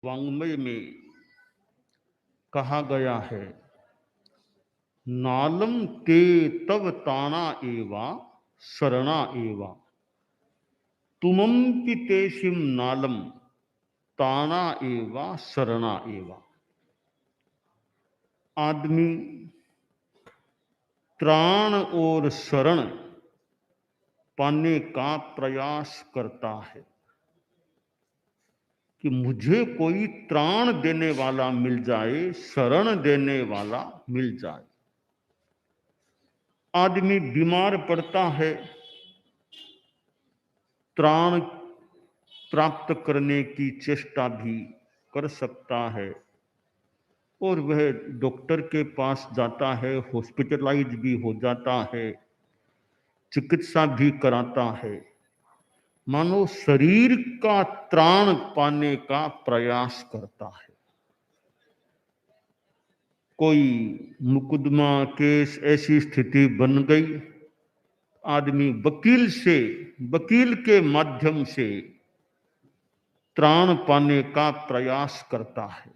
वाङ्मय में कहा गया है, नालम ते तव ताना एवा शरणा एवा तुमंपि तेषिम नालम ताना एवा शरणा एवा। आदमी त्राण और शरण पाने का प्रयास करता है कि मुझे कोई त्राण देने वाला मिल जाए, शरण देने वाला मिल जाए। आदमी बीमार पड़ता है, त्राण प्राप्त करने की चेष्टा भी कर सकता है और वह डॉक्टर के पास जाता है, हॉस्पिटलाइज भी हो जाता है, चिकित्सा भी कराता है, मानो शरीर का त्राण पाने का प्रयास करता है। कोई मुकदमा केस ऐसी स्थिति बन गई, आदमी वकील के माध्यम से त्राण पाने का प्रयास करता है।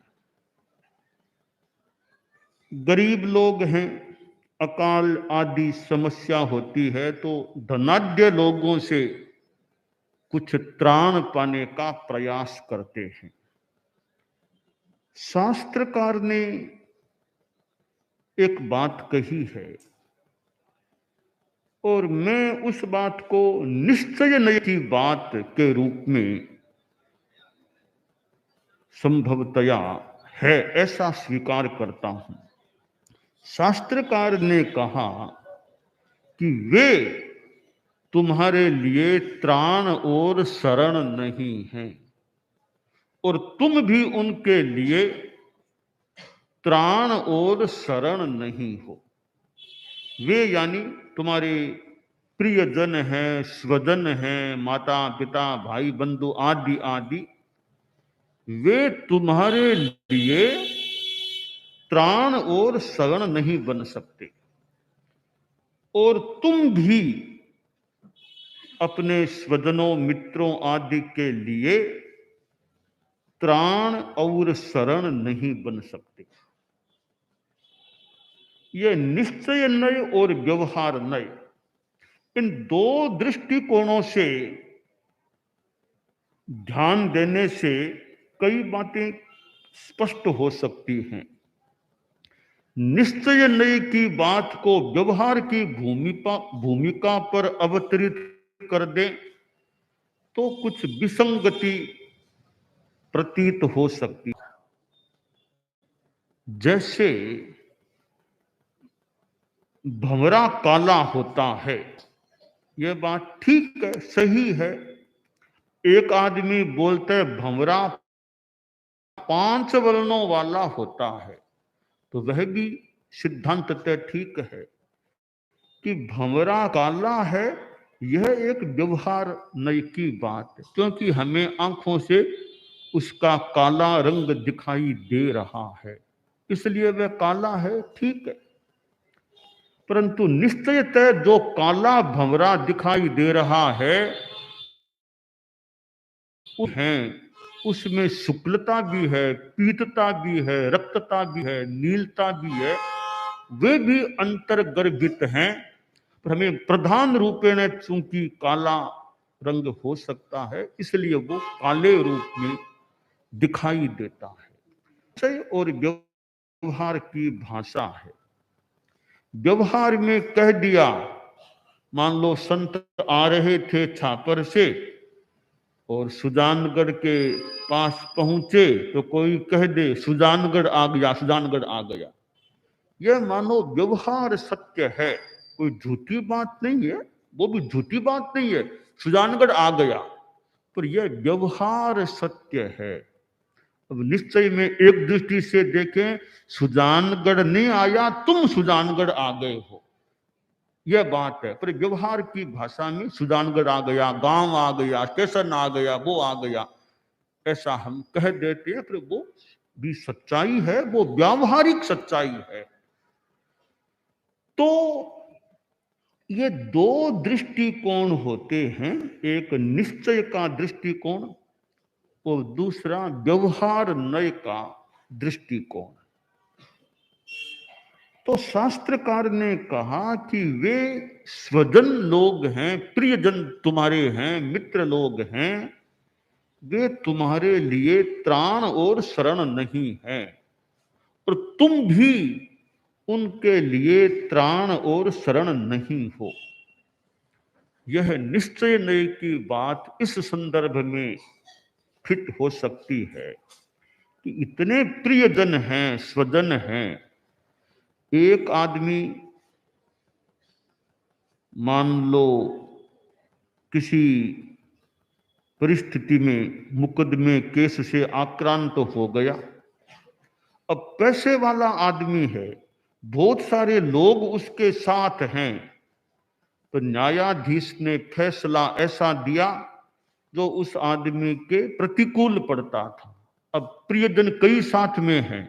गरीब लोग हैं, अकाल आदि समस्या होती है तो धनाढ्य लोगों से कुछ त्राण पाने का प्रयास करते हैं। शास्त्रकार ने एक बात कही है और मैं उस बात को निश्चय नहीं की बात के रूप में संभवतया है ऐसा स्वीकार करता हूं। शास्त्रकार ने कहा कि वे तुम्हारे लिए त्राण और शरण नहीं हैं और तुम भी उनके लिए त्राण और शरण नहीं हो। वे यानी तुम्हारे प्रियजन हैं, स्वजन हैं, माता पिता भाई बंधु आदि आदि, वे तुम्हारे लिए त्राण और शरण नहीं बन सकते और तुम भी अपने स्वजनों मित्रों आदि के लिए त्राण और शरण नहीं बन सकते। यह निश्चय नय और व्यवहार नय, इन दो दृष्टिकोणों से ध्यान देने से कई बातें स्पष्ट हो सकती हैं। निश्चय नय की बात को व्यवहार की भूमिका पर अवतरित कर दे तो कुछ विसंगति प्रतीत हो सकती है। जैसे भंवरा काला होता है, यह बात ठीक है, सही है। एक आदमी बोलते भंवरा 5 वर्णों वाला होता है तो वह भी सिद्धांततः ठीक है कि भंवरा काला है। यह एक व्यवहार नय की बात है क्योंकि हमें आंखों से उसका काला रंग दिखाई दे रहा है, इसलिए वह काला है, ठीक है। परंतु निश्चयतः जो काला भंवरा दिखाई दे रहा है उसमें शुक्लता भी है, पीतता भी है, रक्तता भी है, नीलता भी है, वे भी अंतर्गर्भित हैं। पर हमें प्रधान रूपेण चूंकि काला रंग हो सकता है इसलिए वो काले रूप में दिखाई देता है। सही और व्यवहार की भाषा है। व्यवहार में कह दिया, मान लो संत आ रहे थे छापर से और सुजानगढ़ के पास पहुंचे तो कोई कह दे सुजानगढ़ आ गया, सुजानगढ़ आ गया। यह मानो व्यवहार सत्य है, कोई झूठी बात नहीं है, वो भी झूठी बात नहीं है, सुजानगढ़ आ गया, पर यह व्यवहार सत्य है। अब निश्चय में एक दृष्टि से देखें, सुजानगढ़ नहीं आया, तुम सुजानगढ़ आ गए हो, यह बात है। पर व्यवहार की भाषा में सुजानगढ़ आ गया, गांव आ गया, स्टेशन आ गया, वो आ गया, ऐसा हम कह देते हैं, पर वो भी सच्चाई है, वो व्यावहारिक सच्चाई है। तो ये दो दृष्टिकोण होते हैं, एक निश्चय का दृष्टिकोण और दूसरा व्यवहार नय का दृष्टिकोण। तो शास्त्रकार ने कहा कि वे स्वजन लोग हैं, प्रियजन तुम्हारे हैं, मित्र लोग हैं, वे तुम्हारे लिए त्राण और शरण नहीं है, और तुम भी उनके लिए त्राण और शरण नहीं हो। यह निश्चय नहीं की बात इस संदर्भ में फिट हो सकती है कि इतने प्रियजन हैं, स्वजन हैं, एक आदमी मान लो किसी परिस्थिति में मुकदमे केस से आक्रांत हो गया, अब पैसे वाला आदमी है, बहुत सारे लोग उसके साथ हैं, तो न्यायाधीश ने फैसला ऐसा दिया जो उस आदमी के प्रतिकूल पड़ता था। अब प्रियजन कई साथ में हैं,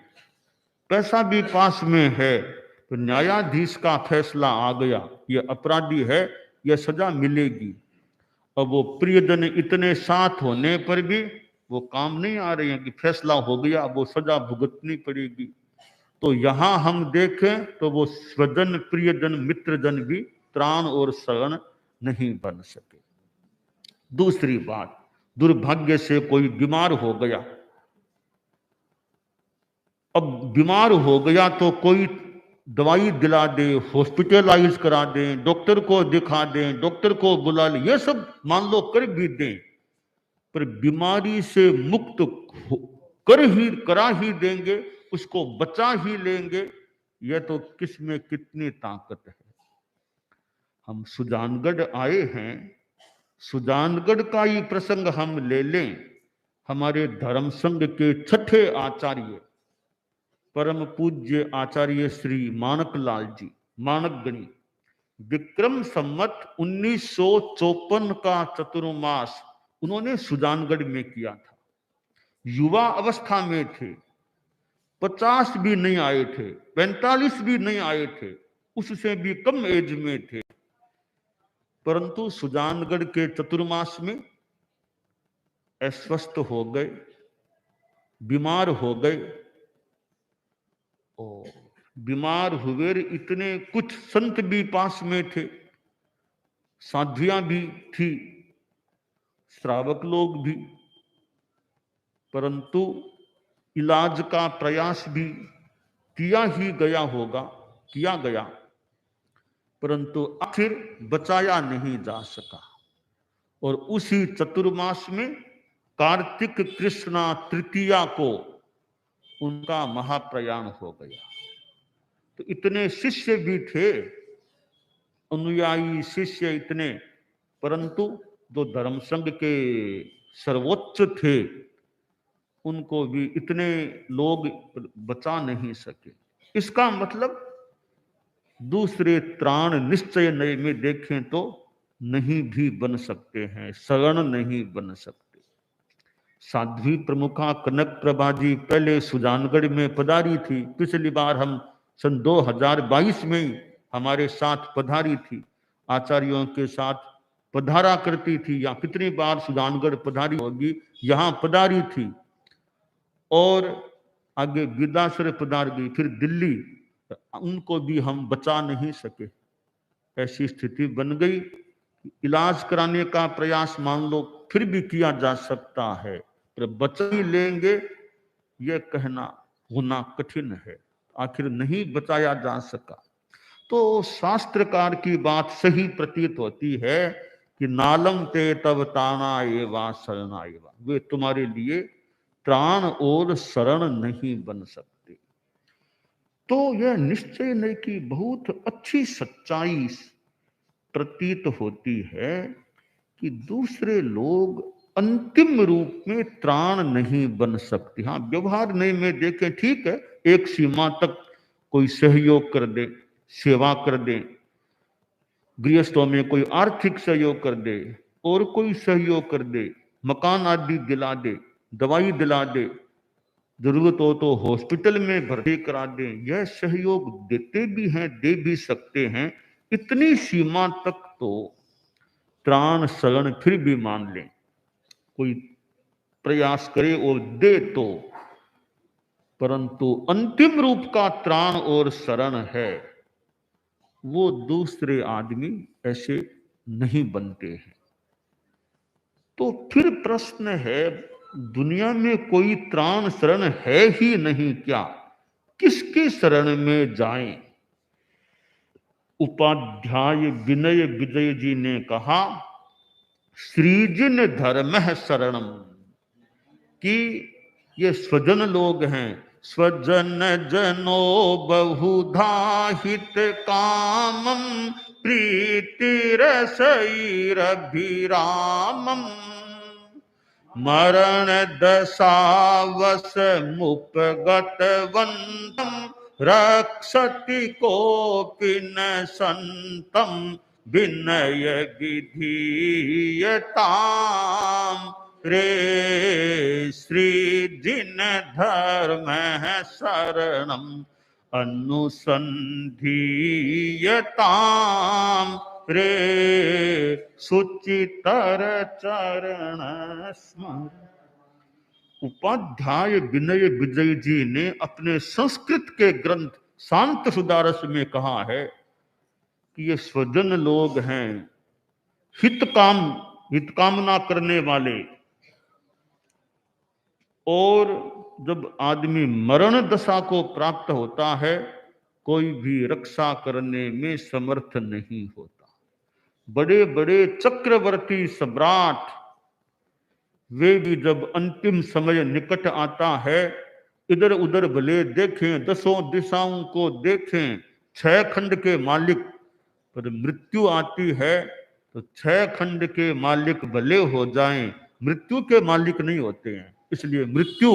पैसा भी पास में है, तो न्यायाधीश का फैसला आ गया, ये अपराधी है, यह सजा मिलेगी। अब वो प्रियजन इतने साथ होने पर भी वो काम नहीं आ रहे हैं कि फैसला हो गया, वो सजा भुगतनी पड़ेगी। तो यहां हम देखें तो वो स्वजन, प्रियजन, मित्रजन भी त्राण और शरण नहीं बन सके। दूसरी बात, दुर्भाग्य से कोई बीमार हो गया। अब बीमार हो गया तो कोई दवाई दिला दे, हॉस्पिटलाइज करा दें, डॉक्टर को दिखा दें, डॉक्टर को बुला ले, ये सब मान लो कर भी दें, पर बीमारी से मुक्त करा ही देंगे, उसको बचा ही लेंगे, यह तो किस में कितनी ताकत है। हम सुजानगढ़ आए हैं, सुजानगढ़ का ही प्रसंग हम ले लें। हमारे धर्म संघ के छठे आचार्य परम पूज्य आचार्य श्री मानकलाल जी, मानकगणी, विक्रम संवत 1954 का चतुर्मास उन्होंने सुजानगढ़ में किया था। युवा अवस्था में थे, 50 भी नहीं आए थे, 45 भी नहीं आए थे, उससे भी कम एज में थे, परंतु सुजानगढ़ के चतुर्मास में अस्वस्थ हो गए, बीमार हो गए। और बीमार हुए, इतने कुछ संत भी पास में थे, साध्वियां भी थी, श्रावक लोग भी, परंतु इलाज का प्रयास भी किया ही गया होगा, किया गया, परंतु आखिर बचाया नहीं जा सका। और उसी चतुर्मास में कार्तिक कृष्णा तृतीया को उनका महाप्रयाण हो गया। तो इतने शिष्य भी थे, अनुयायी शिष्य इतने, परंतु जो धर्म संघ के सर्वोच्च थे उनको भी इतने लोग बचा नहीं सके। इसका मतलब दूसरे त्राण निश्चय नए में देखें तो नहीं भी बन सकते हैं, शरण नहीं बन सकते। साध्वी प्रमुखा कनक प्रभा जी पहले सुजानगढ़ में पधारी थी, पिछली बार हम सन 2022 में ही हमारे साथ पधारी थी, आचार्यों के साथ पधारा करती थी, या कितनी बार सुजानगढ़ पधारी होगी, यहाँ पधारी थी, और आगे विदासर पधार गई, फिर दिल्ली, उनको भी हम बचा नहीं सके। ऐसी स्थिति बन गई, इलाज कराने का प्रयास मान लो फिर भी किया जा सकता है, पर बचा ही लेंगे यह कहना होना कठिन है, आखिर नहीं बचाया जा सका। तो शास्त्रकार की बात सही प्रतीत होती है कि नालम ते तब ताना एवा शरणा एवा, वे तुम्हारे लिए त्राण और शरण नहीं बन सकते। तो यह निश्चय नहीं की बहुत अच्छी सच्चाई प्रतीत होती है कि दूसरे लोग अंतिम रूप में त्राण नहीं बन सकते। हाँ, व्यवहार नहीं में देखें ठीक है, एक सीमा तक कोई सहयोग कर दे, सेवा कर दे, गृहस्थों में कोई आर्थिक सहयोग कर दे, और कोई सहयोग कर दे, मकान आदि दिला दे, दवाई दिला दे, जरूरत हो तो हॉस्पिटल में भर्ती करा दें, यह सहयोग देते भी हैं, दे भी सकते हैं। इतनी सीमा तक तो त्राण शरण फिर भी मान लें। कोई प्रयास करे और दे तो, परंतु अंतिम रूप का त्राण और शरण है वो दूसरे आदमी ऐसे नहीं बनते हैं। तो फिर प्रश्न है, दुनिया में कोई त्राण शरण है ही नहीं क्या? किसके शरण में जाएं? उपाध्याय विनय विजय जी ने कहा, सृजन धर्म शरणम, कि ये स्वजन लोग हैं। स्वजन जनो बहुधा हित कामम प्रीति रसैरभिरामम मरण दशावस मुपगतवंतम रक्षति कोपि न संतम विनय विधीयताम रे सृजन धर्म शरणम अनुसंधीयताम रे सुचितर चरण स्मरण। उपाध्याय विनय विजय जी ने अपने संस्कृत के ग्रंथ शांत सुदारस में कहा है कि ये स्वजन लोग हैं, हितकामना करने वाले, और जब आदमी मरण दशा को प्राप्त होता है कोई भी रक्षा करने में समर्थ नहीं होता। बड़े बड़े चक्रवर्ती सम्राट वे भी जब अंतिम समय निकट आता है, इधर उधर भले देखें, दसों दिशाओं को देखें, 6 खंड के मालिक, पर मृत्यु आती है तो 6 खंड के मालिक भले हो जाएं, मृत्यु के मालिक नहीं होते हैं, इसलिए मृत्यु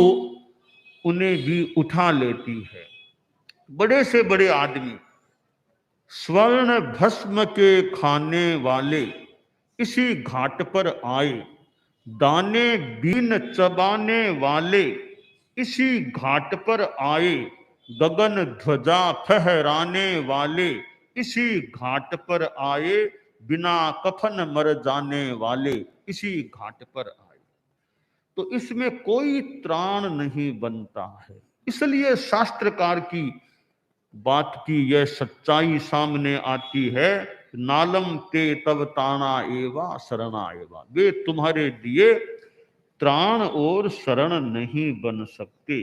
उन्हें भी उठा लेती है। बड़े से बड़े आदमी, स्वर्ण भस्म के खाने वाले इसी घाट पर आए, दाने बीन चबाने वाले इसी घाट पर आए, गगन ध्वजा फहराने वाले इसी घाट पर आए, बिना कफन मर जाने वाले इसी घाट पर आए। तो इसमें कोई त्राण नहीं बनता है। इसलिए शास्त्रकार की बात की यह सच्चाई सामने आती है, नालम ते तब ताना एवा शरणा एवा, वे तुम्हारे लिए त्राण और शरण नहीं बन सकते।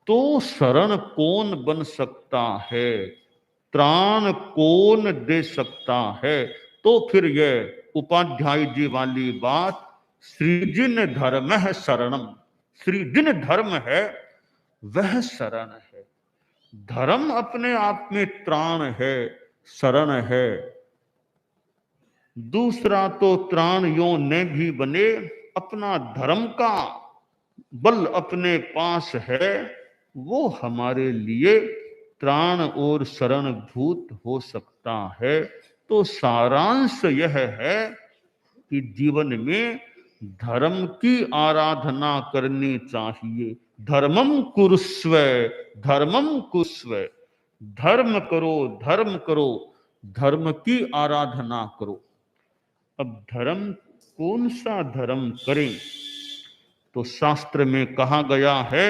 तो शरण कौन बन सकता है, त्राण कौन दे सकता है? तो फिर यह उपाध्याय जी वाली बात, सृजन धर्म है शरणम, सृजन धर्म है वह शरण है। धर्म अपने आप में त्राण है, शरण है। दूसरा तो त्राण यो न भी बने, अपना धर्म का बल अपने पास है, वो हमारे लिए त्राण और शरण भूत हो सकता है। तो सारांश यह है कि जीवन में धर्म की आराधना करनी चाहिए। धर्मम कुरुस्व, धर्मम कुरुस्व, धर्म करो, धर्म करो, धर्म की आराधना करो। अब धर्म कौन सा धर्म करें? तो शास्त्र में कहा गया है,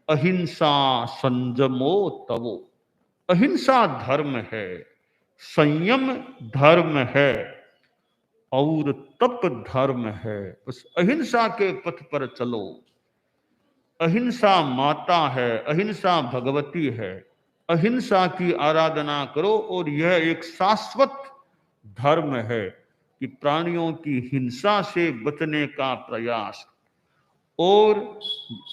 अहिंसा संयमो तवो। अहिंसा धर्म है, संयम धर्म है, और तप धर्म है। उस अहिंसा के पथ पर चलो। अहिंसा माता है, अहिंसा भगवती है। अहिंसा की आराधना करो, और यह एक शाश्वत धर्म है कि प्राणियों की हिंसा से बचने का प्रयास, और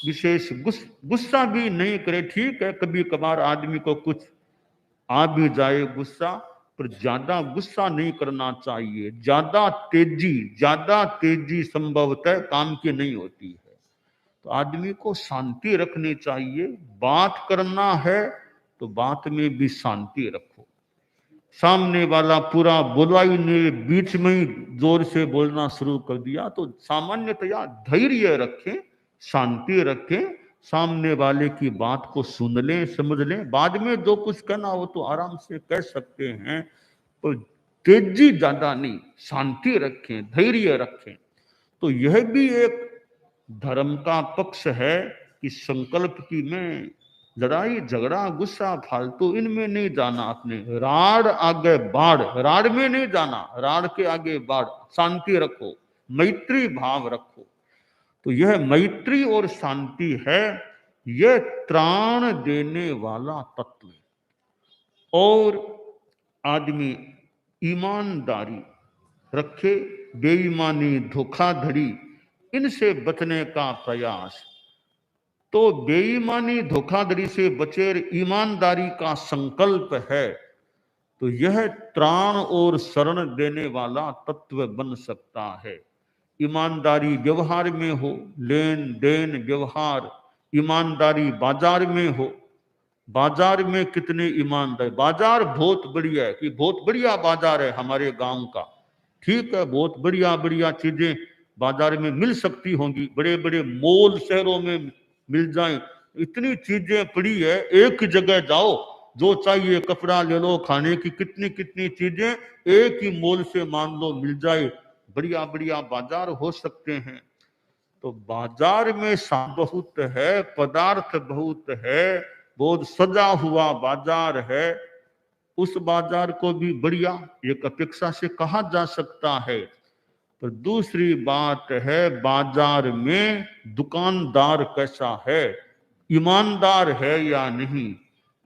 विशेष गुस्सा भी नहीं करे। ठीक है, कभी कभार आदमी को कुछ आ भी जाए गुस्सा, पर ज्यादा गुस्सा नहीं करना चाहिए। ज्यादा तेजी संभवतः काम की नहीं होती है। तो आदमी को शांति रखनी चाहिए। बात करना है तो बात में भी शांति रखो। सामने वाला पूरा बोला ही नहीं, बीच में ही जोर से बोलना शुरू कर दिया, तो सामान्यतया धैर्य रखें, शांति रखें, सामने वाले की बात को सुन लें, समझ लें। बाद में जो कुछ कहना हो तो आराम से कह सकते हैं, तो तेजी ज्यादा नहीं, शांति रखें, धैर्य रखें। तो यह भी एक धर्म का पक्ष है कि संकल्प की मैं लड़ाई झगड़ा गुस्सा फालतू इनमें नहीं जाना, आपने राड आगे बाढ़, राड में नहीं जाना, राड के आगे बाढ़, शांति रखो, मैत्री भाव रखो। तो यह मैत्री और शांति है, यह त्राण देने वाला तत्व। और आदमी ईमानदारी रखे, बेईमानी धोखाधड़ी इनसे बचने का प्रयास, तो बेईमानी धोखाधड़ी से बचे ईमानदारी का संकल्प है, तो यह त्राण और शरण देने वाला तत्व बन सकता है। ईमानदारी व्यवहार में हो, लेन देन व्यवहार, ईमानदारी बाजार में हो, बाजार में कितने ईमानदार, बाजार बहुत बढ़िया है कि बहुत बढ़िया बाजार है हमारे गांव का, ठीक है, बहुत बढ़िया बढ़िया चीजें बाजार में मिल सकती होंगी, बड़े बड़े मॉल शहरों में मिल जाएं, इतनी चीजें पड़ी है, एक जगह जाओ जो चाहिए कपड़ा ले लो, खाने की कितनी कितनी चीजें एक ही मॉल से मान लो मिल जाए, बढ़िया बढ़िया बाजार हो सकते हैं। तो बाजार में बहुत है, पदार्थ बहुत है, बहुत सजा हुआ बाजार है, उस बाजार को भी बढ़िया एक अपेक्षा से कहा जा सकता है। पर दूसरी बात है बाजार में दुकानदार कैसा है, ईमानदार है या नहीं।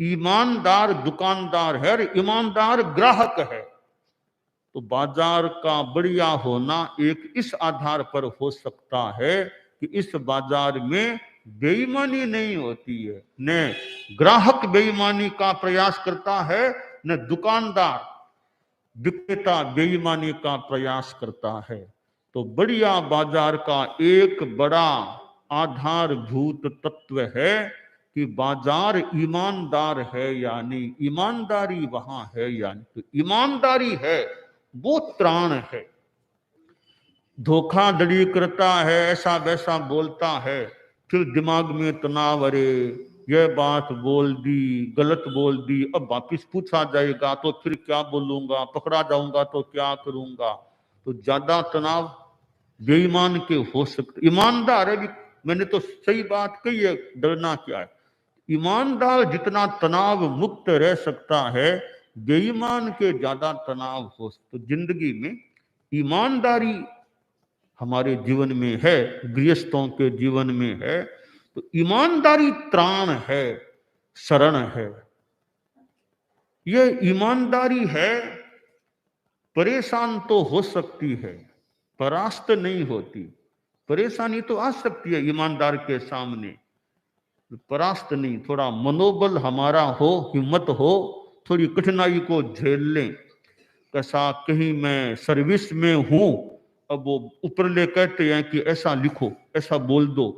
ईमानदार दुकानदार है और ईमानदार ग्राहक है, तो बाजार का बढ़िया होना एक इस आधार पर हो सकता है कि इस बाजार में बेईमानी नहीं होती है, न ग्राहक बेईमानी का प्रयास करता है, न दुकानदार विक्रेता बेईमानी का प्रयास करता है। तो बढ़िया बाजार का एक बड़ा आधारभूत तत्व है कि बाजार ईमानदार है या नहीं, ईमानदारी वहां है या नहीं। तो ईमानदारी है वो त्राण है। धोखाधड़ी करता है, ऐसा वैसा बोलता है, फिर दिमाग में तनाव, अरे यह बात बोल दी, गलत बोल दी, अब वापिस पूछा जाएगा तो फिर क्या बोलूंगा, पकड़ा जाऊंगा तो क्या करूंगा, तो ज्यादा तनाव बेईमान के हो सकते। ईमानदार है भी, मैंने तो सही बात कही है, डरना क्या है। ईमानदार जितना तनाव मुक्त रह सकता है, बेईमान के ज्यादा तनाव हो। तो जिंदगी में ईमानदारी हमारे जीवन में है, गृहस्थों के जीवन में है, तो ईमानदारी त्राण है, शरण है। यह ईमानदारी है, परेशान तो हो सकती है, परास्त नहीं होती। परेशानी तो आ सकती है ईमानदार के सामने, परास्त नहीं। थोड़ा मनोबल हमारा हो, हिम्मत हो, थोड़ी कठिनाई को झेल लें। कैसा कहीं मैं सर्विस में हूं, अब वो ऊपरले कहते हैं कि ऐसा लिखो, ऐसा बोल दो,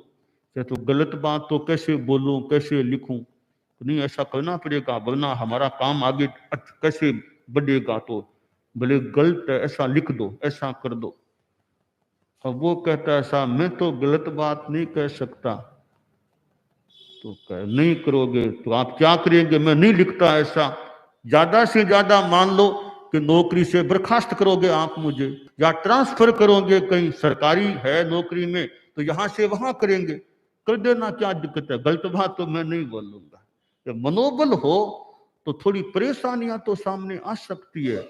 तो गलत बात तो कैसे बोलूं, कैसे लिखूं, तो नहीं ऐसा करना पड़ेगा वरना हमारा काम आगे कैसे बढ़ेगा, तो भले गलत है ऐसा लिख दो, ऐसा कर दो। अब वो कहता ऐसा मैं तो गलत बात नहीं कह सकता, तो कह नहीं करोगे तो आप क्या करेंगे, मैं नहीं लिखता ऐसा। ज्यादा से ज्यादा मान लो कि नौकरी से बर्खास्त करोगे आप मुझे, या ट्रांसफर करोगे, कहीं सरकारी है नौकरी में तो यहां से वहां करेंगे, कर देना, क्या दिक्कत है, गलत बात तो मैं नहीं बोलूंगा। जब मनोबल हो तो थोड़ी परेशानियां तो सामने आ सकती है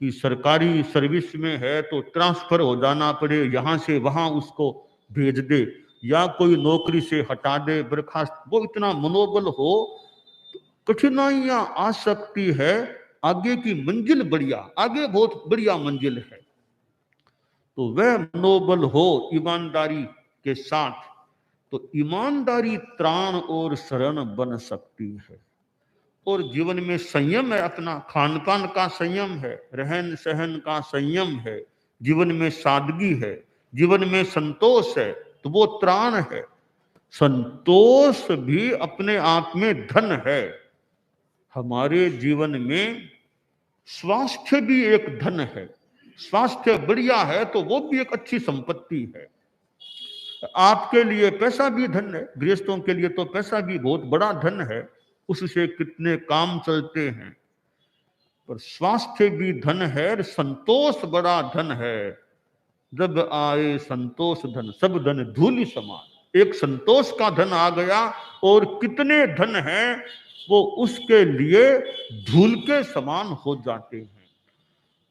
कि सरकारी सर्विस में है तो ट्रांसफर हो जाना पड़े, यहां से वहां उसको भेज दे, या कोई नौकरी से हटा दे, बर्खास्त, वो इतना मनोबल हो, कठिनाइयां आ सकती है, आगे की मंजिल बढ़िया, आगे बहुत बढ़िया मंजिल है। तो वह मनोबल हो ईमानदारी के साथ, तो ईमानदारी त्राण और शरण बन सकती है। और जीवन में संयम है, अपना खान पान का संयम है, रहन सहन का संयम है, जीवन में सादगी है, जीवन में संतोष है, तो वो त्राण है। संतोष भी अपने आप में धन है। हमारे जीवन में स्वास्थ्य भी एक धन है, स्वास्थ्य बढ़िया है तो वो भी एक अच्छी संपत्ति है। आपके लिए पैसा भी धन है, गृहस्थों के लिए तो पैसा भी बहुत बड़ा धन है, उससे कितने काम चलते हैं। पर स्वास्थ्य भी धन है और संतोष बड़ा धन है। जब आए संतोष धन सब धन धूलि समान। एक संतोष का धन आ गया और कितने धन हैं वो उसके लिए धूल के समान हो जाते हैं।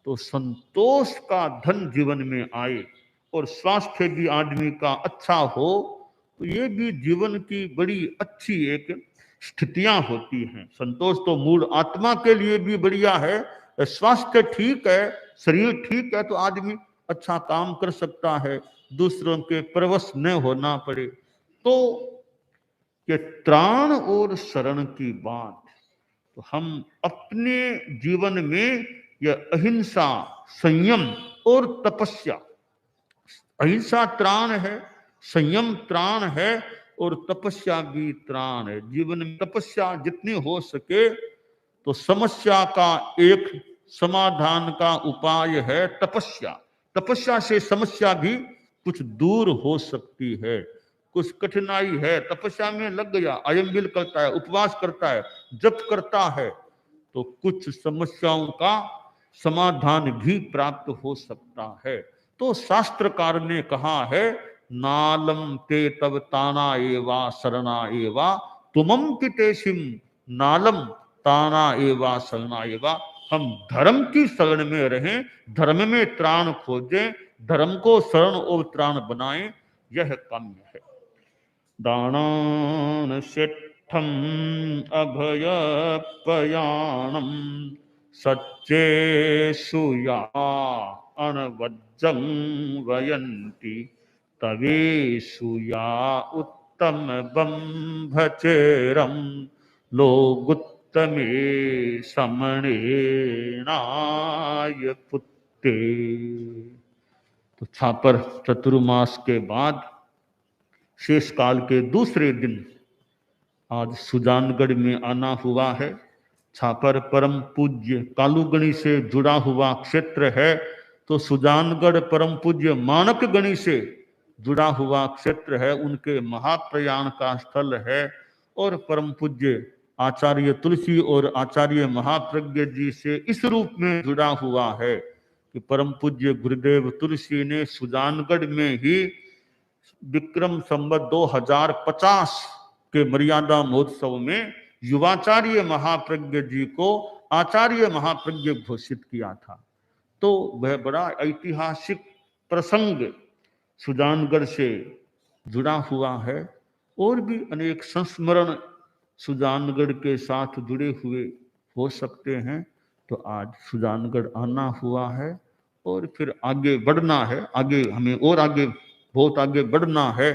तो संतोष का धन जीवन में आए और स्वास्थ्य भी आदमी का अच्छा हो तो ये भी जीवन की बड़ी अच्छी एक स्थितियां होती हैं। संतोष तो मूल आत्मा के लिए भी बढ़िया है। स्वास्थ्य ठीक है, शरीर ठीक है तो आदमी अच्छा काम कर सकता है, दूसरों के परवश न होना पड़े। तो ये त्राण और शरण की बात, तो हम अपने जीवन में यह अहिंसा, संयम और तपस्या, अहिंसा त्राण है, संयम त्राण है और तपस्या भी त्राण है। जीवन में तपस्या जितनी हो सके तो समस्या का एक समाधान का उपाय है तपस्या। तपस्या से समस्या भी कुछ दूर हो सकती है। कुछ कठिनाई है, तपस्या में लग गया, अयंबिल करता है, उपवास करता है, जप करता है, तो कुछ समस्याओं का समाधान भी प्राप्त हो सकता है। तो शास्त्रकार ने कहा है, नालम ते तब ताना एवा शरणा एवा तुमम पितेशिम नालम ताना एवा शरणा एवा। हम धर्म की शरण में रहें, धर्म में त्राण खोजें, धर्म को शरण और त्राण बनाएं, यह काम्य है। दानान सिद्धम अभय पयाणम सच्चे सुया अनवज्जं वयंती तवे सुया उत्तम बंभचेरम लोगुत्तमे समणेनाय पुत्ते। तो छापर चतुर्मास के बाद शेष काल के दूसरे दिन आज सुजानगढ़ में आना हुआ है। छापर परम पूज्य कालूगणी से जुड़ा हुआ क्षेत्र है, तो सुजानगढ़ परम पूज्य मानक गणी से जुड़ा हुआ क्षेत्र है, उनके महाप्रयाण का स्थल है। और परम पूज्य आचार्य तुलसी और आचार्य महाप्रज्ञ जी से इस रूप में जुड़ा हुआ है कि परम पूज्य गुरुदेव तुलसी ने सुजानगढ़ में ही विक्रम संवत 2050 के मर्यादा महोत्सव में युवाचार्य महाप्रज्ञ जी को आचार्य महाप्रज्ञ घोषित किया था। तो वह बड़ा ऐतिहासिक प्रसंग सुजानगढ़ से जुड़ा हुआ है। और भी अनेक संस्मरण सुजानगढ़ के साथ जुड़े हुए हो सकते हैं। तो आज सुजानगढ़ आना हुआ है और फिर आगे बढ़ना है, आगे हमें और आगे बहुत आगे बढ़ना है।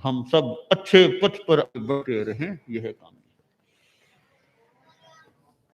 हम सब अच्छे पथ पर बढ़ते रहें, यह काम।